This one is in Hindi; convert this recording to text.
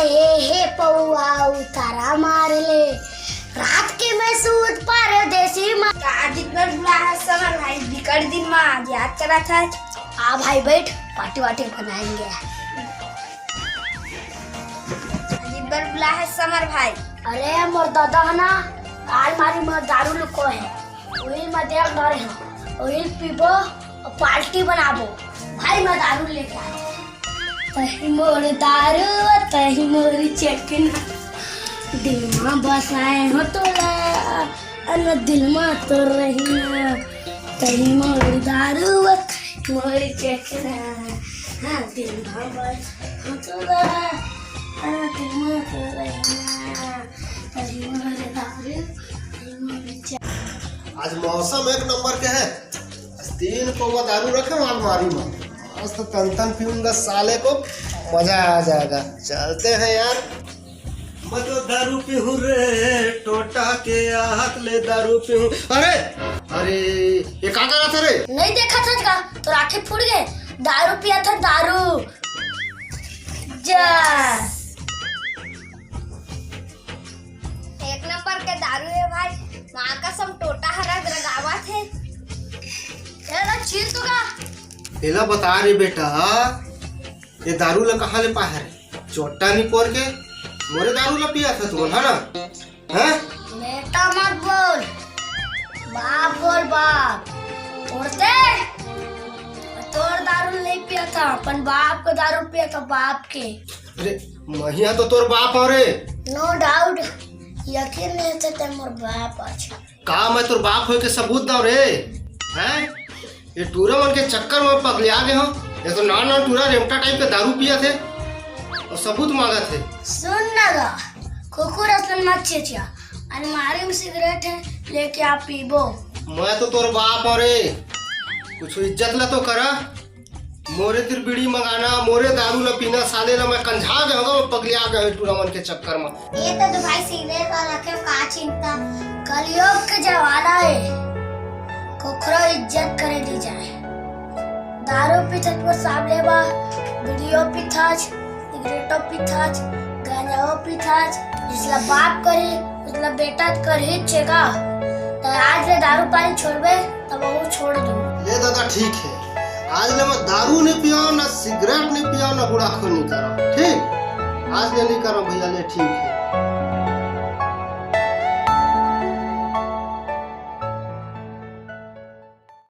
हे पौआ उतारा मार ले, रात के मैं सूद परदेसी माँ। आज इतना बुला है समर भाई, बिकट दिन में आज याद करा था। आ भाई बैठ, पार्टी वाटी बनाएंगे। आज इतना बुला है समर भाई। अरे मोर दादा है ना, अलमारी में दारू लुको है, वही में देख डर है, वही पीबो और पार्टी बनाबो। भाई मैं दारू लेके आया, तही मोर दारू तही मोर चटनी, दिल में बसाए हो तोला अन दिल में तो रही, तही मोर दारू तही मोर चटनी, हाँ दिल में बस हो तोला अन दिल में तो रही, तही मोर दारू तही मोर चटनी। आज मौसम एक नंबर के है। 3 पौवा दारू रखे अलमारी में, आज तो तन पीऊंगा साले को, मजा आ जाएगा। चलते हैं यार। मैं तो दारू पीहूं रे, टोटा के हाथ ले दारू पीहूं। अरे अरे ये क्या कर रहा था रे? नहीं देखा था क्या? तो आंखें फूट गए। दारू पिया था दारू। जा एक नंबर के दारू है भाई, माँ का सब टोटा हरा रगावा थे। चलो चील तो का एला बता रे बेटा, ये दारू ला कहाँ ले पाया है? चोटा नहीं पोर के मोरे दारू ला पिया था तुम, है ना? हैं? बेटा मत बोल, बाप बोल बाप। तोर दारू नहीं पिया था, अपन बाप का दारू पिया था, बाप के। अरे महिया तो तोर बाप हो रे। नो डाउट, यकीन नहीं होता मोर बाप अच्छा। का मैं तोर बाप हो के सबूत दो रे? हैं? ये टूरा मन के चक्कर में पगलिया गए हो। ये तो ना टूरा रेमटा टाइप के दारू पिया थे और सबूत मांगा थे। सुन ना गा, कुकुर असन मत चेचिया, अलमारी में सिगरेट है, लेके आप पीबो। मैं तो तोर बाप हो रे, कुछ इज्जत ला तो करा। मोरे तिर बीड़ी मंगाना, मोरे दारू ला पीना, साले ला मैं कंझा गया होगा, मैं पगलिया गया टूरा मन के चक्कर में। ये तो भाई सिगरेट का रखे का चिंता, कलयुग के जमाना है, कुखरो इज्जत करे दी जाए। दारू पीथत पर सामने बा, बीड़ियो पीथाच, सिगरेटो पीथाच, गांजाओ पीथाच, जिसला बाप करे उसला बेटा कर ही चेगा। तो आज ले दारू पानी छोड़बे तब वो छोड़ दो। ले दादा ठीक है, आज ले मैं दारू नहीं पिया, ना सिगरेट नहीं पिया, ना बुढ़ाखो नहीं करा। ठीक, आज ले नहीं करा भैया, ले ठीक है।